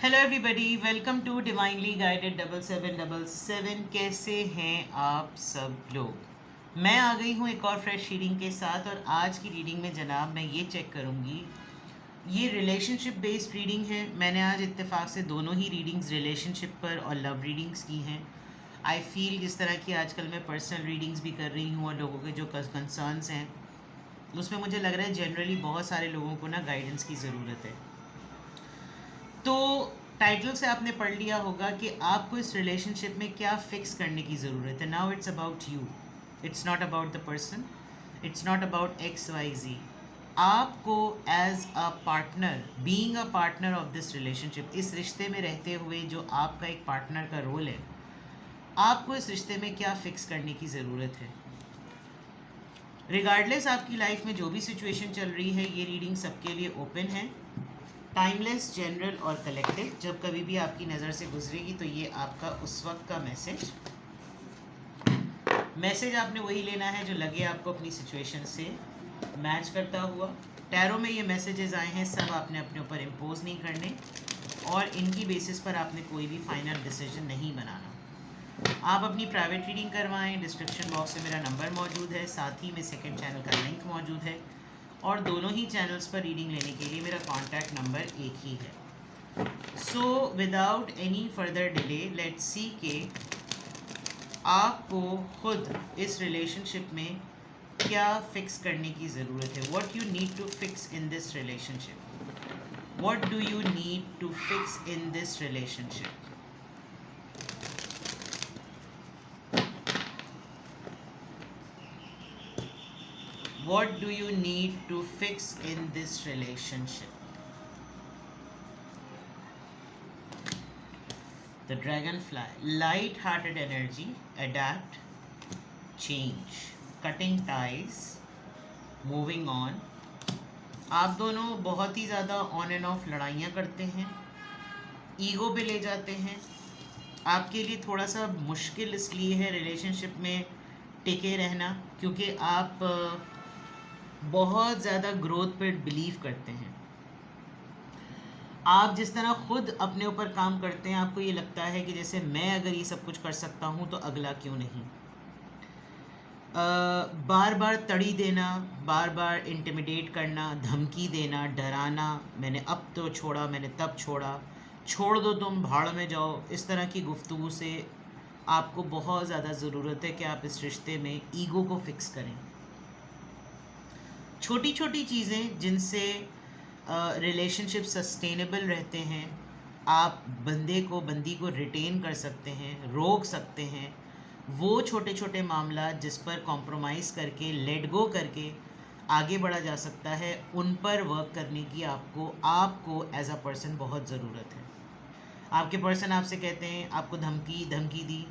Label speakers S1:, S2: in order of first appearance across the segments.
S1: Hello everybody, welcome to divinely guided 7777। कैसे हैं आप सब लोग। मैं आ गई हूँ एक और फ्रेश रीडिंग के साथ। और आज की रीडिंग में जनाब मैं ये चेक करूँगी, ये रिलेशनशिप बेस्ड रीडिंग है। मैंने आज इत्तेफाक से दोनों ही रीडिंग्स रिलेशनशिप पर और लव रीडिंग्स की हैं। आई फील जिस तरह की आजकल मैं पर्सनल रीडिंग्स भी कर रही हूँ और लोगों के जो कंसर्न्स हैं उसमें मुझे लग रहा है जनरली बहुत सारे लोगों को ना गाइडेंस की ज़रूरत है। तो टाइटल से आपने पढ़ लिया होगा कि आपको इस रिलेशनशिप में क्या फिक्स करने की ज़रूरत है। Now it's about you, it's not about the person, it's not about x y z. आपको as a partner, being a partner of this relationship, इस रिश्ते में रहते हुए जो आपका एक पार्टनर का रोल है, आपको इस रिश्ते में क्या फिक्स करने की ज़रूरत है। रिगार्डलेस आपकी लाइफ में जो भी सिचुएशन चल रही है, ये रीडिंग सबके लिए ओपन है। टाइमलेस, जनरल और कलेक्टिव। जब कभी भी आपकी नज़र से गुजरेगी तो ये आपका उस वक्त का मैसेज आपने वही लेना है जो लगे आपको अपनी सिचुएशन से मैच करता हुआ। टैरो में ये मैसेजेस आए हैं, सब आपने अपने ऊपर इम्पोज नहीं करने और इनकी बेसिस पर आपने कोई भी फाइनल डिसीजन नहीं बनाना। आप अपनी प्राइवेट रीडिंग करवाएं। डिस्क्रिप्शन बॉक्स में मेरा नंबर मौजूद है, साथ ही में सेकंड चैनल का लिंक मौजूद है और दोनों ही चैनल्स पर रीडिंग लेने के लिए मेरा कॉन्टैक्ट नंबर एक ही है। So without any further delay let's see के आपको खुद इस रिलेशनशिप में क्या फिक्स करने की ज़रूरत है। What you need to fix in this relationship, what do you need to fix in this relationship. What do you need to fix in this relationship? The dragonfly, light-hearted energy, adapt, change, cutting ties, moving on. आप दोनों बहुत ही ज़्यादा on end of लड़ाइयाँ करते हैं, ego पे ले जाते हैं। आपके लिए थोड़ा सा मुश्किल इसलिए है रिलेशनशिप में टिके रहना क्योंकि आप बहुत ज़्यादा ग्रोथ पे बिलीव करते हैं। आप जिस तरह खुद अपने ऊपर काम करते हैं, आपको ये लगता है कि जैसे मैं अगर ये सब कुछ कर सकता हूँ तो अगला क्यों नहीं। बार बार तड़ी देना, बार बार इंटिमिडेट करना, धमकी देना, डराना, मैंने अब तो छोड़ा, मैंने तब छोड़ा, छोड़ दो तुम, भाड़ में जाओ, इस तरह की गुफ्तगू से आपको बहुत ज़्यादा ज़रूरत है कि आप इस रिश्ते में ईगो को फिक्स करें। छोटी छोटी चीज़ें जिनसे रिलेशनशिप सस्टेनेबल रहते हैं, आप बंदी को रिटेन कर सकते हैं, रोक सकते हैं। वो छोटे छोटे मामला जिस पर कॉम्प्रोमाइज़ करके, लेट गो करके आगे बढ़ा जा सकता है, उन पर वर्क करने की आपको एज अ पर्सन बहुत ज़रूरत है। आपके पर्सन आपसे कहते हैं, आपको धमकी दी,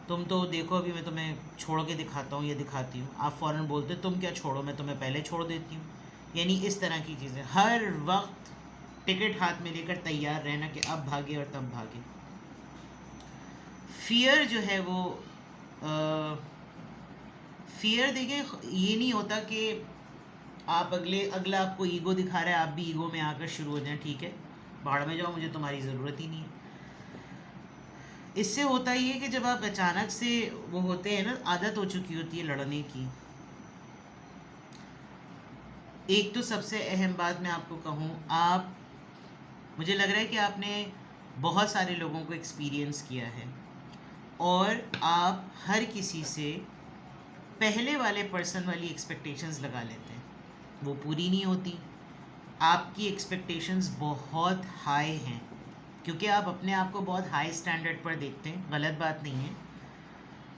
S1: तुम तो देखो अभी मैं तुम्हें छोड़ के दिखाता हूँ, ये दिखाती हूँ। आप फ़ौरन बोलते तुम क्या छोड़ो, मैं तुम्हें पहले छोड़ देती हूँ। यानी इस तरह की चीज़ें, हर वक्त टिकट हाथ में लेकर तैयार रहना कि अब भागे और तब भागे। फियर जो है वो फियर देखिए, ये नहीं होता कि आप अगला आपको ईगो दिखा रहा है, आप भी ईगो में आकर शुरू हो जाएं, ठीक है भाड़ में जाओ, मुझे तुम्हारी ज़रूरत ही नहीं है। इससे होता ही है कि जब आप अचानक से वो होते हैं ना, आदत हो चुकी होती है लड़ने की। एक तो सबसे अहम बात मैं आपको कहूँ, मुझे लग रहा है कि आपने बहुत सारे लोगों को एक्सपीरियंस किया है और आप हर किसी से पहले वाले पर्सन वाली एक्सपेक्टेशंस लगा लेते हैं, वो पूरी नहीं होती। आपकी एक्सपेक्टेशंस बहुत हाई हैं क्योंकि आप अपने आप को बहुत हाई स्टैंडर्ड पर देखते हैं, गलत बात नहीं है,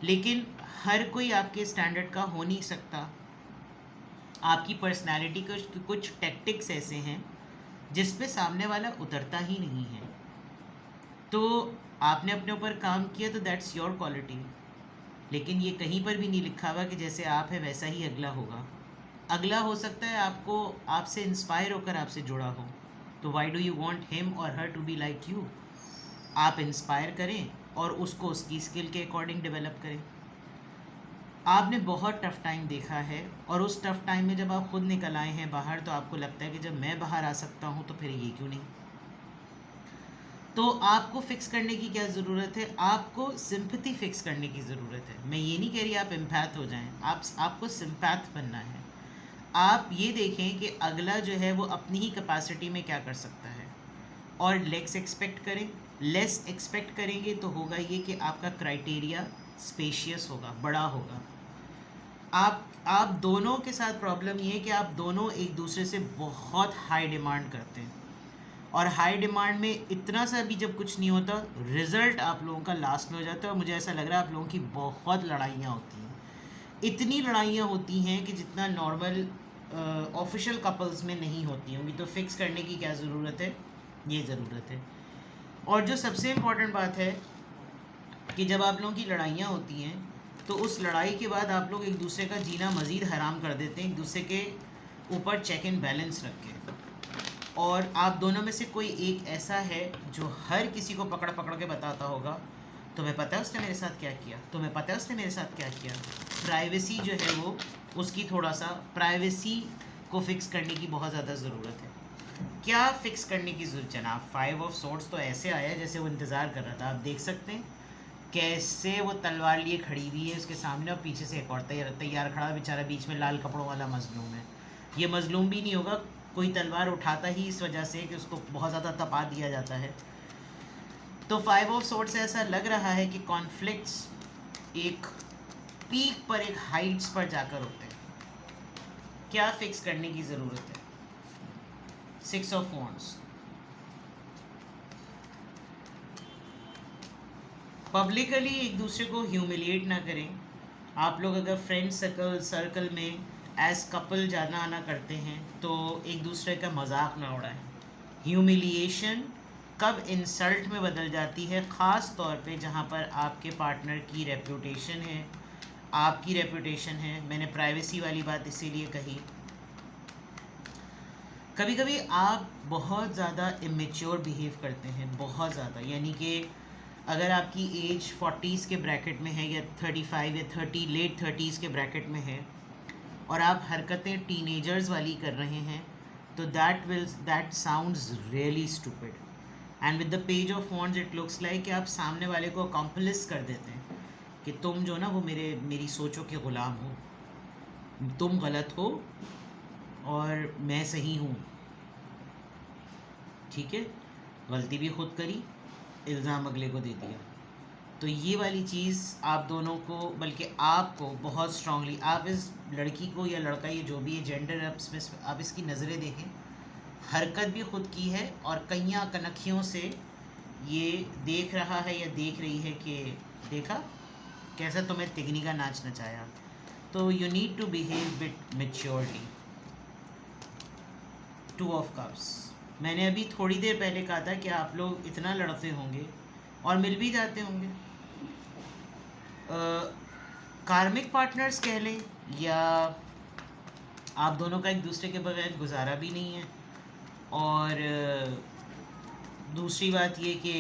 S1: लेकिन हर कोई आपके स्टैंडर्ड का हो नहीं सकता। आपकी पर्सनालिटी के कुछ टैक्टिक्स ऐसे हैं जिस पे सामने वाला उतरता ही नहीं है। तो आपने अपने ऊपर काम किया तो दैट्स योर क्वालिटी, लेकिन ये कहीं पर भी नहीं लिखा हुआ कि जैसे आप है वैसा ही अगला होगा। अगला हो सकता है आपसे इंस्पायर होकर आपसे जुड़ा हो, तो why do you want him और her to be like you. आप इंस्पायर करें और उसको उसकी स्किल के अकॉर्डिंग डेवलप करें। आपने बहुत टफ़ टाइम देखा है और उस टफ़ टाइम में जब आप खुद निकल आए हैं बाहर, तो आपको लगता है कि जब मैं बाहर आ सकता हूँ तो फिर ये क्यों नहीं। तो आपको फिक्स करने की क्या ज़रूरत है? आपको सिंपैथी फिक्स करने की ज़रूरत है। मैं ये नहीं कह रही आप एम्पैथ हो जाएं, आपको सिंपैथ बनना है। आप ये देखें कि अगला जो है वो अपनी ही कैपेसिटी में क्या कर सकता है, और लेस एक्सपेक्ट करेंगे तो होगा ये कि आपका क्राइटेरिया स्पेशियस होगा, बड़ा होगा। आप दोनों के साथ प्रॉब्लम ये है कि आप दोनों एक दूसरे से बहुत हाई डिमांड करते हैं, और हाई डिमांड में इतना सा भी जब कुछ नहीं होता, रिज़ल्ट आप लोगों का लास्ट में हो जाता है। और मुझे ऐसा लग रहा है आप लोगों की बहुत लड़ाइयाँ होती हैं, इतनी लड़ाइयाँ होती हैं कि जितना नॉर्मल ऑफिशियल कपल्स में नहीं होती होंगी। तो फिक्स करने की क्या ज़रूरत है? ये ज़रूरत है। और जो सबसे इम्पॉर्टेंट बात है कि जब आप लोगों की लड़ाइयाँ होती हैं तो उस लड़ाई के बाद आप लोग एक दूसरे का जीना मज़ीद हराम कर देते हैं, एक दूसरे के ऊपर चेक एंड बैलेंस रख के। और आप दोनों में से कोई एक ऐसा है जो हर किसी को पकड़ पकड़ के बताता होगा, तुम्हें पता है उसने मेरे साथ क्या किया, तुम्हें पता है उसने मेरे साथ क्या किया। प्राइवेसी जो है वो उसकी थोड़ा सा प्राइवेसी को फिक्स करने की बहुत ज़्यादा ज़रूरत है। क्या फिक्स करने की ज़रूरत जनाब? 5 ऑफ सोर्ड्स तो ऐसे आया जैसे वो इंतज़ार कर रहा था। आप देख सकते हैं कैसे वो तलवार लिए खड़ी हुई है उसके सामने, और पीछे से एक और तैयार खड़ा बेचारा, बीच में लाल कपड़ों वाला मजलूम है। ये मजलूम भी नहीं होगा, कोई तलवार उठाता ही इस वजह से कि उसको बहुत ज़्यादा तपा दिया जाता है। तो 5 ऑफ सोर्ड्स से ऐसा लग रहा है कि कॉन्फ्लिक्ट्स एक पीक पर, एक हाइट्स पर जाकर होते हैं। क्या फिक्स करने की ज़रूरत है? 6 ऑफ वॉन्ड्स। पब्लिकली एक दूसरे को ह्यूमिलिएट ना करें। आप लोग अगर फ्रेंड सर्कल में एज कपल जाना आना करते हैं तो एक दूसरे का मजाक ना उड़ाएं। ह्यूमिलिएशन कब इंसल्ट में बदल जाती है, ख़ास तौर पे जहाँ पर आपके पार्टनर की रेपुटेशन है, आपकी रेपुटेशन है। मैंने प्राइवेसी वाली बात इसीलिए कही। कभी कभी आप बहुत ज़्यादा इमेच्योर बिहेव करते हैं, बहुत ज़्यादा, यानी कि अगर आपकी एज 40s के ब्रैकेट में है या 35 या 30 लेट 30s के ब्रैकेट में है और आप हरकतें टीनेजर्स वाली कर रहे हैं, तो that sounds really stupid. And with the page of wands it looks like कि आप सामने वाले को अकॉम्प्लिस कर देते हैं कि तुम जो ना वो मेरी सोचों के ग़ुलाम हो, तुम गलत हो और मैं सही हूँ। ठीक है, गलती भी खुद करी, इल्ज़ाम अगले को दे दिया। तो ये वाली चीज़ आप दोनों को, बल्कि आपको बहुत स्ट्रांगली, आप इस लड़की को या लड़का, ये जो भी है जेंडर, आप इसकी नज़रें देखें, हरकत भी खुद की है और कईयाँ कनखियों से ये देख रहा है या देख रही है कि देखा कैसा तुम्हें तिगनी का नाच नचाया। तो you need to behave with maturity. 2 of cups. मैंने अभी थोड़ी देर पहले कहा था कि आप लोग इतना लड़ते होंगे और मिल भी जाते होंगे। कार्मिक पार्टनर्स कह लें, या आप दोनों का एक दूसरे के बगैर गुजारा भी नहीं है। और दूसरी बात ये कि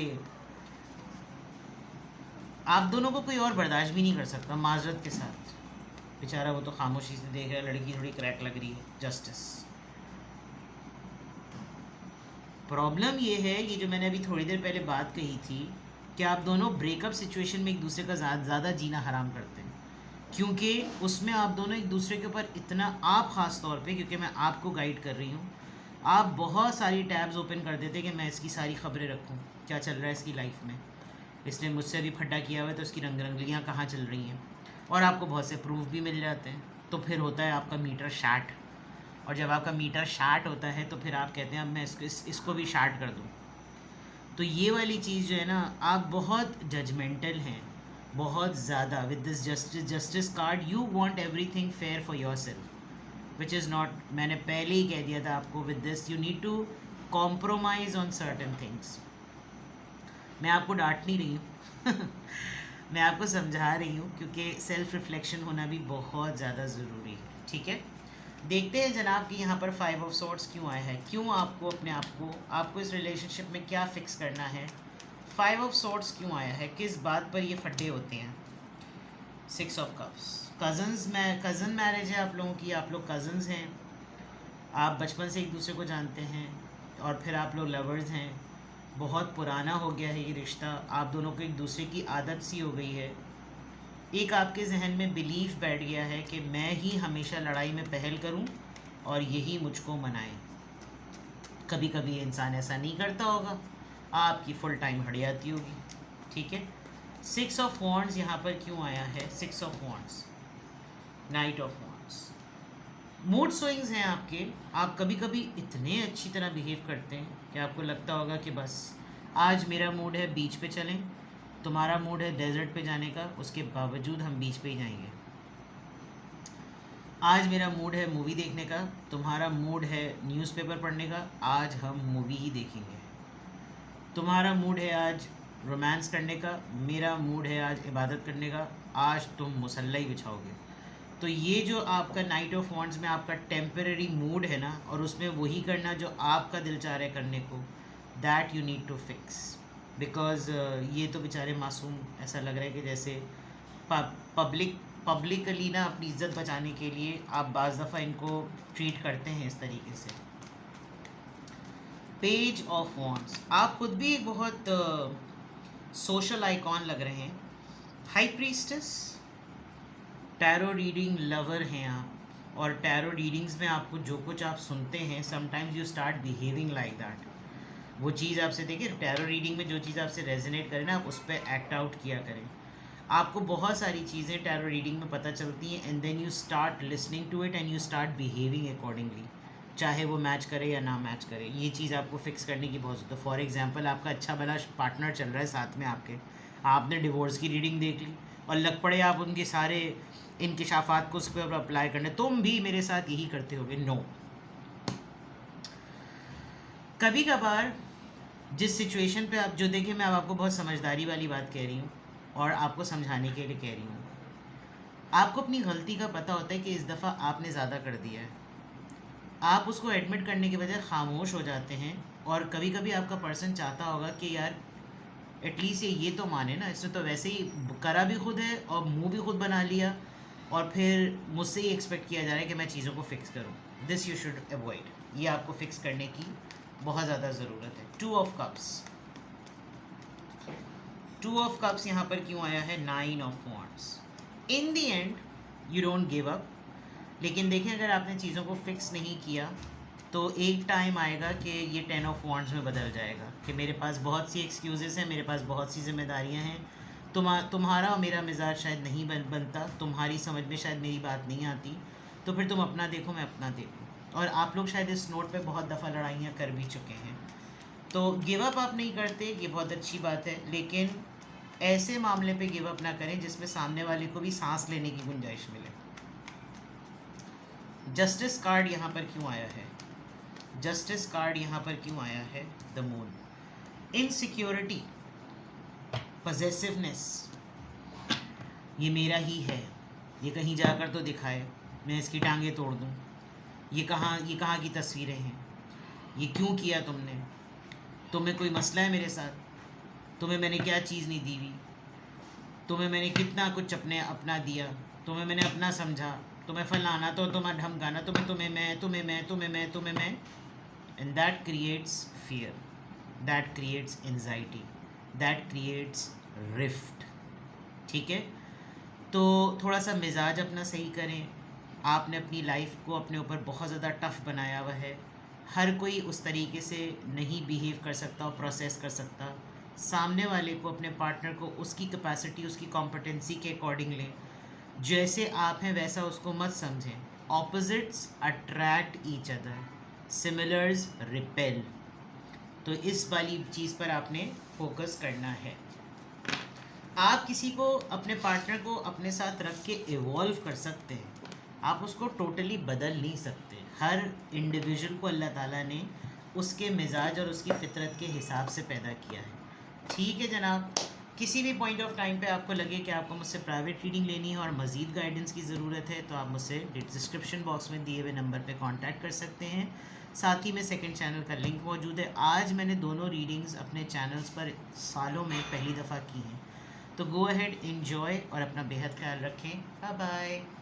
S1: आप दोनों को कोई और बर्दाश्त भी नहीं कर सकता, माजरत के साथ। बेचारा वो तो खामोशी से देख रहा है, लड़की थोड़ी क्रैक लग रही है, जस्टिस। प्रॉब्लम ये है, ये जो मैंने अभी थोड़ी देर पहले बात कही थी कि आप दोनों ब्रेकअप सिचुएशन में एक दूसरे का ज़्यादा जीना हराम करते हैं, क्योंकि उसमें आप दोनों एक दूसरे के ऊपर इतना, आप ख़ास तौर पे, क्योंकि मैं आपको गाइड कर रही हूँ, आप बहुत सारी टैब्स ओपन कर देते कि मैं इसकी सारी ख़बरें रखूँ, क्या चल रहा है इसकी लाइफ में, इसने मुझसे भी फड्डा किया हुआ है तो इसकी रंगलियाँ कहाँ चल रही हैं, और आपको बहुत से प्रूफ भी मिल जाते हैं। तो फिर होता है आपका मीटर शार्ट, और जब आपका मीटर शार्ट होता है तो फिर आप कहते हैं अब मैं इसको भी शार्ट कर दूँ। तो ये वाली चीज़ जो है ना, आप बहुत जजमेंटल हैं, बहुत ज़्यादा। With this justice card you want everything fair for yourself, which is not. मैंने पहले ही कह दिया था आपको, with this you need to compromise on certain things. मैं आपको डांट नहीं रही हूँ मैं आपको समझा रही हूँ, क्योंकि सेल्फ रिफ्लेक्शन होना भी बहुत ज़्यादा ज़रूरी है। ठीक है, देखते हैं जनाब कि यहाँ पर 5 ऑफ सोर्ड्स क्यों आया है, क्यों आपको अपने आपको इस रिलेशनशिप में क्या फ़िक्स करना है। 5 ऑफ सोर्ड्स क्यों आया है, किस बात पर ये फड्डे होते हैं। 6 ऑफ कप्स। कज़न मैरिज है आप लोगों की, आप लोग कज़न्स हैं, आप बचपन से एक दूसरे को जानते हैं, और फिर आप लोग लवर्स हैं। बहुत पुराना हो गया है ये रिश्ता, आप दोनों को एक दूसरे की आदत सी हो गई है। एक आपके जहन में बिलीफ बैठ गया है कि मैं ही हमेशा लड़ाई में पहल करूं और यही मुझको मनाए। कभी कभी ये इंसान ऐसा नहीं करता होगा, आपकी फुल टाइम हड़ियाती होगी, ठीक है। 6 ऑफ वॉन्ड्स यहाँ पर क्यों आया है? 6 of wands, night of wands. Mood swings हैं आपके, आप कभी कभी इतने अच्छी तरह बिहेव करते हैं कि आपको लगता होगा कि बस आज मेरा मूड है बीच पे चलें, तुम्हारा मूड है डेजर्ट पे जाने का, उसके बावजूद हम बीच पे ही जाएंगे। आज मेरा मूड है मूवी देखने का, तुम्हारा मूड है न्यूज़पेपर पढ़ने का, आज हम मूवी ही देखेंगे। तुम्हारा मूड है आज रोमांस करने का, मेरा मूड है आज इबादत करने का, आज तुम मुसल्ला ही बिछाओगे। तो ये जो आपका नाइट ऑफ वॉन्ड्स में आपका टेम्पररी मूड है ना, और उसमें वही करना जो आपका दिल चाह रहा है करने को, that you need to fix. Because ये तो बेचारे मासूम, ऐसा लग रहा है कि जैसे पब्लिकली ना अपनी इज्जत बचाने के लिए आप बाज़ दफ़ा इनको ट्रीट करते हैं इस तरीके से। पेज ऑफ वॉन्ड्स, आप खुद भी एक बहुत सोशल आइकॉन लग रहे हैं। High priestess, tarot reading lover हैं आप, और टैरो रीडिंग्स में आपको जो कुछ आप सुनते हैं, sometimes you start behaving like that. वो चीज़ आपसे, देखिए टैरो रीडिंग में जो चीज़ आपसे रेजोनेट करे ना, आप उस पर एक्ट आउट किया करें। आपको बहुत सारी चीज़ें टैरो रीडिंग में पता चलती हैं, and then you start listening to it and you start behaving accordingly, चाहे वो मैच करे या ना मैच करे। ये चीज़ आपको फिक्स करने की बहुत ज़रूरत है। फॉर एग्जांपल, आपका अच्छा भला पार्टनर चल रहा है साथ में आपके, आपने डिवोर्स की रीडिंग देख ली और लग पड़े आप उनके सारे इंकिशाफात को उस पर अप्लाई करने, तुम भी मेरे साथ यही करते होगे। नो, कभी कभार जिस सिचुएशन पे आप, जो देखिए मैं अब आपको बहुत समझदारी वाली बात कह रही हूँ और आपको समझाने के लिए कह रही हूँ, आपको अपनी गलती का पता होता है कि इस दफ़ा आपने ज़्यादा कर दिया है, आप उसको एडमिट करने के बजाय खामोश हो जाते हैं। और कभी कभी आपका पर्सन चाहता होगा कि यार एटलीस्ट ये तो माने ना, इसने तो वैसे ही करा भी खुद है और मुंह भी खुद बना लिया, और फिर मुझसे ही एक्सपेक्ट किया जा रहा है कि मैं चीज़ों को फिक्स करूं। दिस यू शुड अवॉइड, ये आपको फिक्स करने की बहुत ज़्यादा ज़रूरत है। 2 ऑफ कप्स, 2 ऑफ कप्स यहाँ पर क्यों आया है? 9 of wands. In the and you don't give up, लेकिन देखें अगर आपने चीज़ों को फिक्स नहीं किया तो एक टाइम आएगा कि ये 10 ऑफ वॉन्ड्स में बदल जाएगा कि मेरे पास बहुत सी एक्सक्यूज़ेस हैं, मेरे पास बहुत सी जिम्मेदारियां हैं, तुम्हारा और मेरा मिजाज शायद नहीं बनता, तुम्हारी समझ में शायद मेरी बात नहीं आती, तो फिर तुम अपना देखो मैं अपना देखूँ। और आप लोग शायद इस नोट पे बहुत दफ़ा लड़ाइयाँ कर भी चुके हैं। तो गिव अप आप नहीं करते, ये बहुत अच्छी बात है, लेकिन ऐसे मामले पे गिव अप ना करें जिसमें सामने वाले को भी सांस लेने की गुंजाइश मिले। जस्टिस कार्ड यहाँ पर क्यों आया है? जस्टिस कार्ड यहाँ पर क्यों आया है? The moon. इनसिक्योरिटी, पजेसिवनेस, ये मेरा ही है, ये कहीं जाकर तो दिखाए, मैं इसकी टांगें तोड़ दूँ, ये कहाँ की तस्वीरें हैं, ये क्यों किया तुमने, तुम्हें कोई मसला है मेरे साथ, तुम्हें मैंने क्या चीज़ नहीं दी हुई, तुम्हें मैंने कितना कुछ अपना दिया, तुम्हें मैंने अपना समझा, तुम्हें फलाना, तो तुम्हें ढमकाना, तुम्हें मैं, and that creates fear, that creates anxiety, that creates rift. ठीक है, तो थोड़ा सा मिजाज अपना सही करें। आपने अपनी लाइफ को अपने ऊपर बहुत ज़्यादा टफ बनाया हुआ है, हर कोई उस तरीके से नहीं बिहेव कर सकता और प्रोसेस कर सकता। सामने वाले को, अपने पार्टनर को उसकी कैपेसिटी, उसकी कॉम्पिटेंसी के अकॉर्डिंग लें, जैसे आप हैं वैसा उसको मत समझें। Opposites attract each other, similars repel. तो इस वाली चीज़ पर आपने फोकस करना है। आप किसी को, अपने पार्टनर को अपने साथ रख के इवॉल्व कर सकते हैं, आप उसको टोटली बदल नहीं सकते। हर इंडिविजुअल को अल्लाह ताला ने उसके मिजाज और उसकी फितरत के हिसाब से पैदा किया है। ठीक है जनाब, किसी भी पॉइंट ऑफ टाइम पे आपको लगे कि आपको मुझसे प्राइवेट रीडिंग लेनी है और मज़ीद गाइडेंस की ज़रूरत है, तो आप मुझसे डिस्क्रिप्शन बॉक्स में दिए हुए नंबर पे कांटेक्ट कर सकते हैं। साथ ही में सेकंड चैनल का लिंक मौजूद है। आज मैंने दोनों रीडिंग्स अपने चैनल्स पर सालों में पहली दफ़ा की हैं, तो गो अहेड, एंजॉय और अपना बेहद ख्याल रखें। Bye bye.